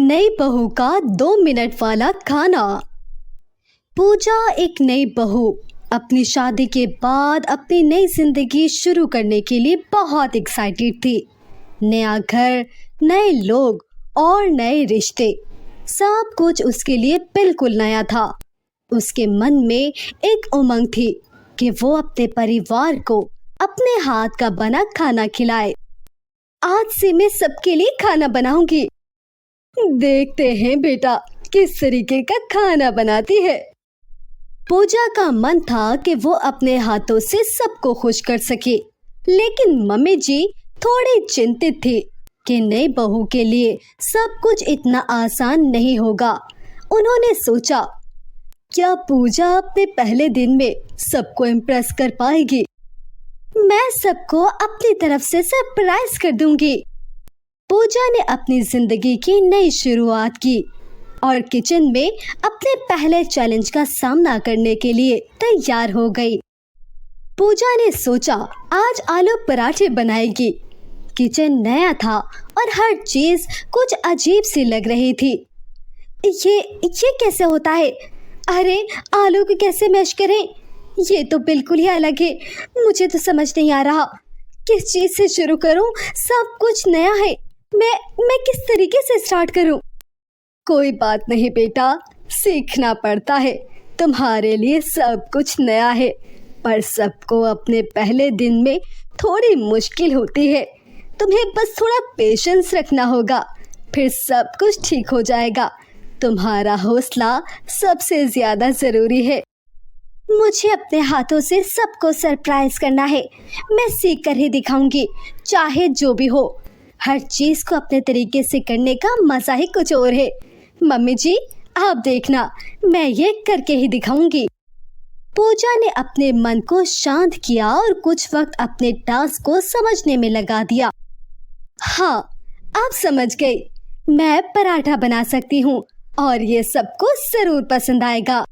नई बहू का 2 मिनट वाला खाना। पूजा एक नई बहू अपनी शादी के बाद अपनी नई जिंदगी शुरू करने के लिए बहुत एक्साइटेड थी। नया घर, नए लोग और नए रिश्ते, सब कुछ उसके लिए बिल्कुल नया था। उसके मन में एक उमंग थी कि वो अपने परिवार को अपने हाथ का बना खाना खिलाए। आज से मैं सबके लिए खाना बनाऊंगी। देखते हैं बेटा किस तरीके का खाना बनाती है। पूजा का मन था कि वो अपने हाथों से सबको खुश कर सके, लेकिन मम्मी जी थोड़ी चिंतित थी कि नई बहू के लिए सब कुछ इतना आसान नहीं होगा। उन्होंने सोचा, क्या पूजा अपने पहले दिन में सबको इम्प्रेस कर पाएगी? मैं सबको अपनी तरफ से सरप्राइज कर दूंगी। पूजा ने अपनी जिंदगी की नई शुरुआत की और किचन में अपने पहले चैलेंज का सामना करने के लिए तैयार हो गई। पूजा ने सोचा आज आलू पराठे बनाएगी। किचन नया था और हर चीज कुछ अजीब सी लग रही थी। ये कैसे होता है? अरे आलू को कैसे मैश करें? ये तो बिल्कुल ही अलग है। मुझे तो समझ नहीं आ रहा किस चीज से शुरू करूं। सब कुछ नया है। मैं किस तरीके से स्टार्ट करूं? कोई बात नहीं बेटा, सीखना पड़ता है। तुम्हारे लिए सब कुछ नया है, पर सबको अपने पहले दिन में थोड़ी मुश्किल होती है। तुम्हें बस थोड़ा पेशेंस रखना होगा, फिर सब कुछ ठीक हो जाएगा। तुम्हारा हौसला सबसे ज्यादा जरूरी है। मुझे अपने हाथों से सबको सरप्राइज करना है। मैं सीख कर ही दिखाऊंगी, चाहे जो भी हो। हर चीज को अपने तरीके से करने का मजा ही कुछ और है। मम्मी जी आप देखना, मैं ये करके ही दिखाऊंगी। पूजा ने अपने मन को शांत किया और कुछ वक्त अपने टास्क को समझने में लगा दिया। हाँ, आप समझ गई। मैं पराठा बना सकती हूँ और ये सबको जरूर पसंद आएगा।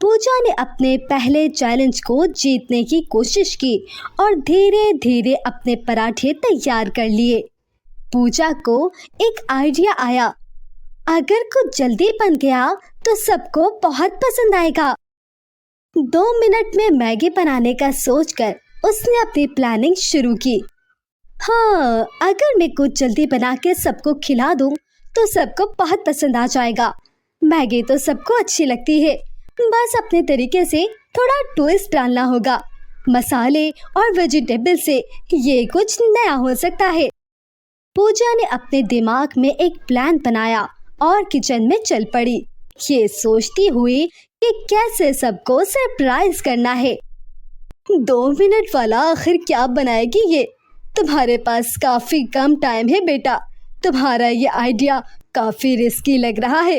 पूजा ने अपने पहले चैलेंज को जीतने की कोशिश की और धीरे धीरे अपने पराठे तैयार कर लिए। पूजा को एक आइडिया आया, अगर कुछ जल्दी बन गया तो सबको बहुत पसंद आएगा। 2 मिनट में मैगी बनाने का सोचकर उसने अपनी प्लानिंग शुरू की। हाँ, अगर मैं कुछ जल्दी बना के सबको खिला दूं तो सबको बहुत पसंद आ जाएगा। मैगी तो सबको अच्छी लगती है, बस अपने तरीके से थोड़ा ट्विस्ट डालना होगा। मसाले और वेजिटेबल से ये कुछ नया हो सकता है। पूजा ने अपने दिमाग में एक प्लान बनाया और किचन में चल पड़ी, ये सोचती हुई कि कैसे सबको सरप्राइज करना है। 2 मिनट वाला आखिर क्या बनाएगी ये? तुम्हारे पास काफी कम टाइम है बेटा। तुम्हारा ये आइडिया काफी रिस्की लग रहा है।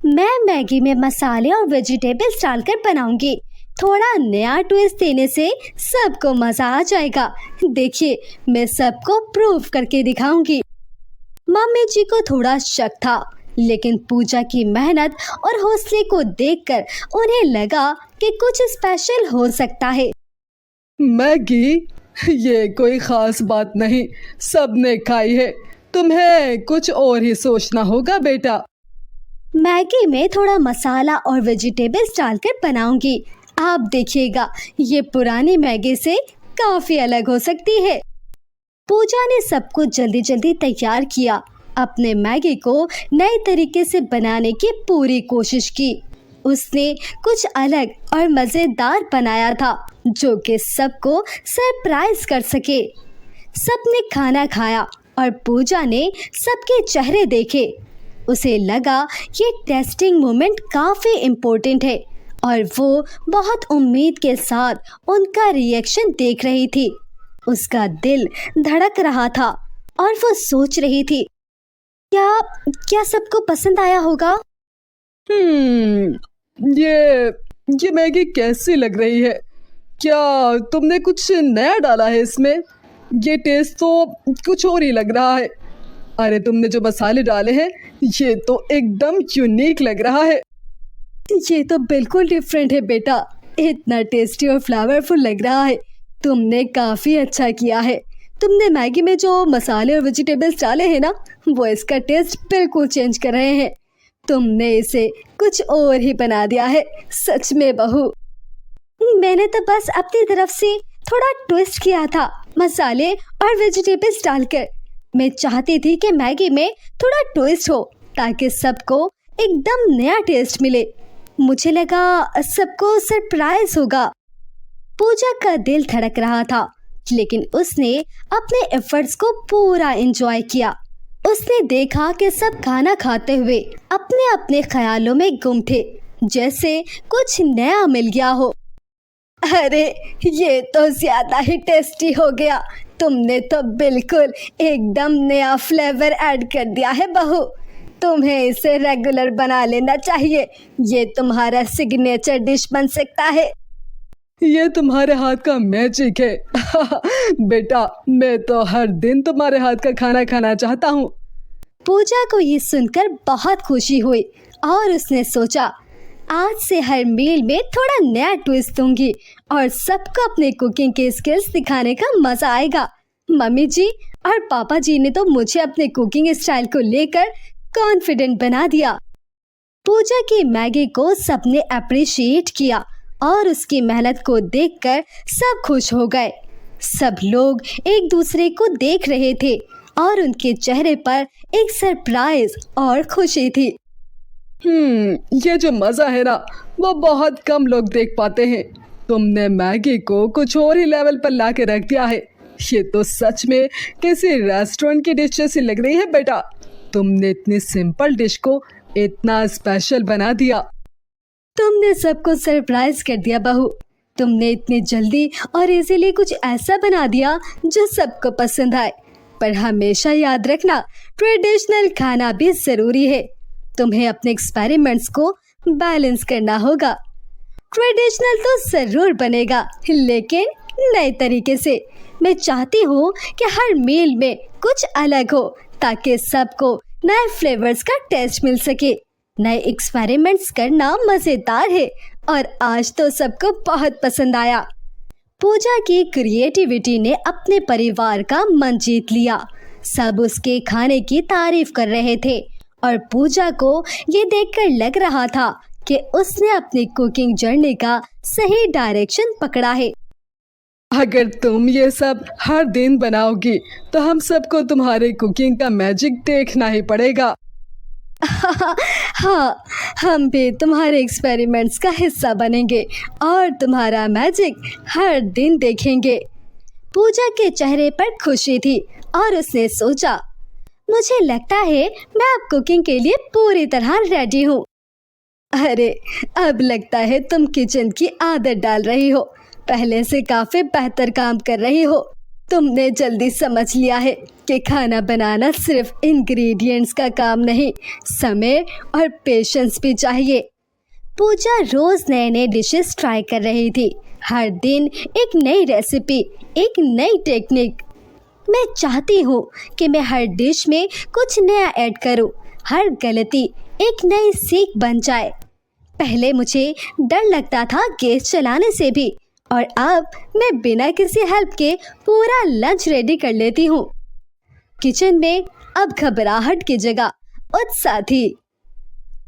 मैं मैगी में मसाले और वेजिटेबल्स डालकर बनाऊंगी। थोड़ा नया ट्विस्ट देने से सबको मजा आ जाएगा। देखिए, मैं सबको प्रूव करके दिखाऊंगी। मम्मी जी को थोड़ा शक था, लेकिन पूजा की मेहनत और हौसले को देखकर उन्हें लगा कि कुछ स्पेशल हो सकता है। मैगी? ये कोई खास बात नहीं, सबने खाई है। तुम्हें कुछ और ही सोचना होगा बेटा। मैगी में थोड़ा मसाला और वेजिटेबल्स डालकर बनाऊंगी। आप देखिएगा, ये पुरानी मैगी से काफी अलग हो सकती है। पूजा ने सब कुछ जल्दी जल्दी तैयार किया। अपने मैगी को नए तरीके से बनाने की पूरी कोशिश की। उसने कुछ अलग और मजेदार बनाया था जो कि सबको सरप्राइज कर सके। सबने खाना खाया और पूजा ने सबके चेहरे देखे। उसे लगा ये टेस्टिंग मोमेंट काफी इम्पोर्टेंट है और वो बहुत उम्मीद के साथ उनका रिएक्शन देख रही थी। उसका दिल धड़क रहा था और वो सोच रही थी, क्या सबको पसंद आया होगा? ये मैगी कैसी लग रही है? क्या तुमने कुछ नया डाला है इसमें? ये टेस्ट तो कुछ और ही लग रहा है। अरे तुमने जो मसाले डाले हैं ये तो एकदम यूनिक लग रहा है। ये तो बिल्कुल डिफरेंट है बेटा, इतना टेस्टी और फ्लेवरफुल लग रहा है। तुमने काफी अच्छा किया है। तुमने मैगी में जो मसाले और वेजिटेबल्स डाले हैं ना, वो इसका टेस्ट बिल्कुल चेंज कर रहे हैं। तुमने इसे कुछ और ही बना दिया है, सच में बहू। मैंने तो बस अपनी तरफ से थोड़ा ट्विस्ट किया था, मसाले और वेजिटेबल्स डालकर। मैं चाहती थी कि मैगी में थोड़ा ट्विस्ट हो ताकि सबको एकदम नया टेस्ट मिले। मुझे लगा सबको सरप्राइज होगा। पूजा का दिल धड़क रहा था, लेकिन उसने अपने एफर्ट्स को पूरा एंजॉय किया। उसने देखा कि सब खाना खाते हुए अपने अपने ख्यालों में गुम थे, जैसे कुछ नया मिल गया हो। अरे ये तो ज्यादा ही टेस्टी हो गया। तुमने तो बिल्कुल एकदम नया फ्लेवर ऐड कर दिया है बहू। तुम्हें इसे रेगुलर बना लेना चाहिए। ये तुम्हारा सिग्नेचर डिश बन सकता है। ये तुम्हारे हाथ का मैजिक है। बेटा, मैं तो हर दिन तुम्हारे हाथ का खाना खाना चाहता हूँ। पूजा को ये सुनकर बहुत खुशी हुई और उसने सोचा, आज से हर मील में थोड़ा नया ट्विस्ट दूंगी और सबको अपने कुकिंग के स्किल्स दिखाने का मजा आएगा। मम्मी जी और पापा जी ने तो मुझे अपने कुकिंग स्टाइल को लेकर कॉन्फिडेंट बना दिया। पूजा की मैगी को सबने अप्रिशिएट किया और उसकी मेहनत को देखकर सब खुश हो गए। सब लोग एक दूसरे को देख रहे थे और उनके चेहरे पर एक सरप्राइज और खुशी थी। ये जो मज़ा है ना, वो बहुत कम लोग देख पाते हैं। तुमने मैगी को कुछ और ही लेवल पर ला के रख दिया है। ये तो सच में किसी रेस्टोरेंट की डिश जैसी लग रही है बेटा। तुमने इतनी सिंपल डिश को इतना स्पेशल बना दिया। तुमने सबको सरप्राइज कर दिया बहू। तुमने इतनी जल्दी और इजीली कुछ ऐसा बना दिया जो सबको पसंद आए। पर हमेशा याद रखना, ट्रेडिशनल खाना भी जरूरी है। तुम्हें अपने एक्सपेरिमेंट्स को बैलेंस करना होगा। ट्रेडिशनल तो जरूर बनेगा, लेकिन नए तरीके से। मैं चाहती हूँ कि हर मील में कुछ अलग हो ताकि सबको नए फ्लेवर्स का टेस्ट मिल सके। नए एक्सपेरिमेंट्स करना मजेदार है और आज तो सबको बहुत पसंद आया। पूजा की क्रिएटिविटी ने अपने परिवार का मन जीत लिया। सब उसके खाने की तारीफ कर रहे थे और पूजा को ये देखकर लग रहा था कि उसने अपनी कुकिंग जर्नी का सही डायरेक्शन पकड़ा है। अगर तुम ये सब हर दिन बनाओगी तो हम सबको तुम्हारे कुकिंग का मैजिक देखना ही पड़ेगा। हाँ, हम भी तुम्हारे एक्सपेरिमेंट्स का हिस्सा बनेंगे और तुम्हारा मैजिक हर दिन देखेंगे। पूजा के चेहरे पर खुशी थी और उसने सोचा, मुझे लगता है मैं अब कुकिंग के लिए पूरी तरह रेडी हूँ। अरे, अब लगता है तुम किचन की आदत डाल रही हो। पहले से काफी बेहतर काम कर रही हो। तुमने जल्दी समझ लिया है कि खाना बनाना सिर्फ इंग्रेडिएंट्स का काम नहीं, समय और पेशेंस भी चाहिए। पूजा रोज नए नए डिशेस ट्राई कर रही थी। हर दिन एक नई रेसिपी, एक नई टेक्निक। मैं चाहती हूँ कि मैं हर डिश में कुछ नया ऐड करूँ। हर गलती एक नई सीख बन जाए। पहले मुझे डर लगता था गैस चलाने से भी, और अब मैं बिना किसी हेल्प के पूरा लंच रेडी कर लेती हूँ। किचन में अब घबराहट की जगह उत्साह थी।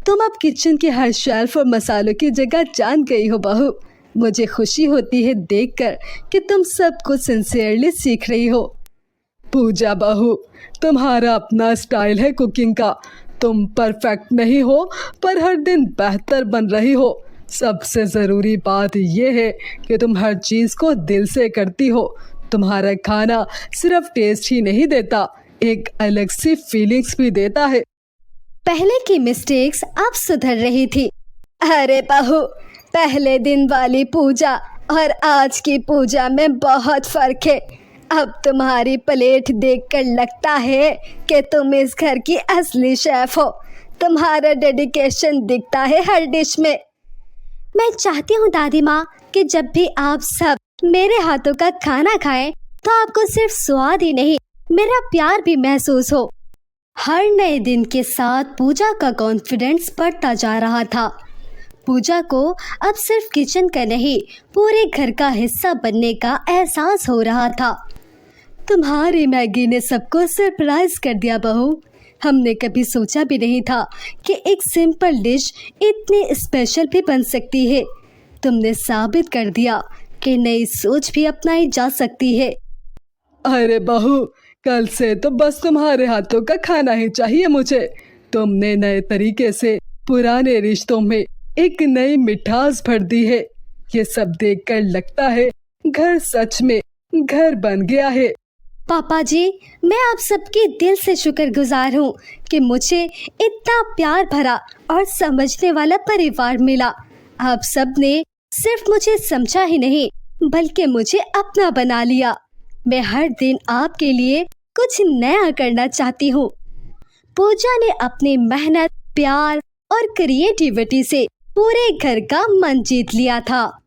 तुम अब किचन के हर शेल्फ और मसालों की जगह जान गई हो बहू। मुझे खुशी होती है देखकर कि तुम सब कुछ सिंसियरली सीख रही हो। पूजा बहू, तुम्हारा अपना स्टाइल है कुकिंग का। तुम परफेक्ट नहीं हो, पर हर दिन बेहतर बन रही हो। सबसे ज़रूरी बात यह है कि तुम हर चीज़ को दिल से करती हो। तुम्हारा खाना सिर्फ टेस्ट ही नहीं देता, एक अलग सी फीलिंग्स भी देता है। पहले की मिस्टेक्स अब सुधर रही थी। अरे बहू, पहले दिन वाली पूजा और आज की पूजा में बहुत फर्क है। अब तुम्हारी प्लेट देखकर लगता है कि तुम इस घर की असली शेफ हो। तुम्हारा डेडिकेशन दिखता है हर डिश में। मैं चाहती हूँ दादी माँ कि जब भी आप सब मेरे हाथों का खाना खाएं तो आपको सिर्फ स्वाद ही नहीं, मेरा प्यार भी महसूस हो। हर नए दिन के साथ पूजा का कॉन्फिडेंस बढ़ता जा रहा था। पूजा को अब सिर्फ किचन का नहीं, पूरे घर का हिस्सा बनने का एहसास हो रहा था। तुम्हारी मैगी ने सबको सरप्राइज कर दिया बहू। हमने कभी सोचा भी नहीं था कि एक सिंपल डिश इतनी स्पेशल भी बन सकती है। तुमने साबित कर दिया कि नई सोच भी अपनाई जा सकती है। अरे बहू, कल से तो बस तुम्हारे हाथों का खाना ही चाहिए मुझे। तुमने नए तरीके से पुराने रिश्तों में एक नई मिठास भर दी है। ये सब देखकर लगता है घर सच में घर बन गया है। पापा जी, मैं आप सबके दिल से शुक्रगुजार हूँ कि मुझे इतना प्यार भरा और समझने वाला परिवार मिला। आप सब ने सिर्फ मुझे समझा ही नहीं बल्कि मुझे अपना बना लिया। मैं हर दिन आपके लिए कुछ नया करना चाहती हूँ। पूजा ने अपनी मेहनत, प्यार और क्रिएटिविटी से पूरे घर का मन जीत लिया था।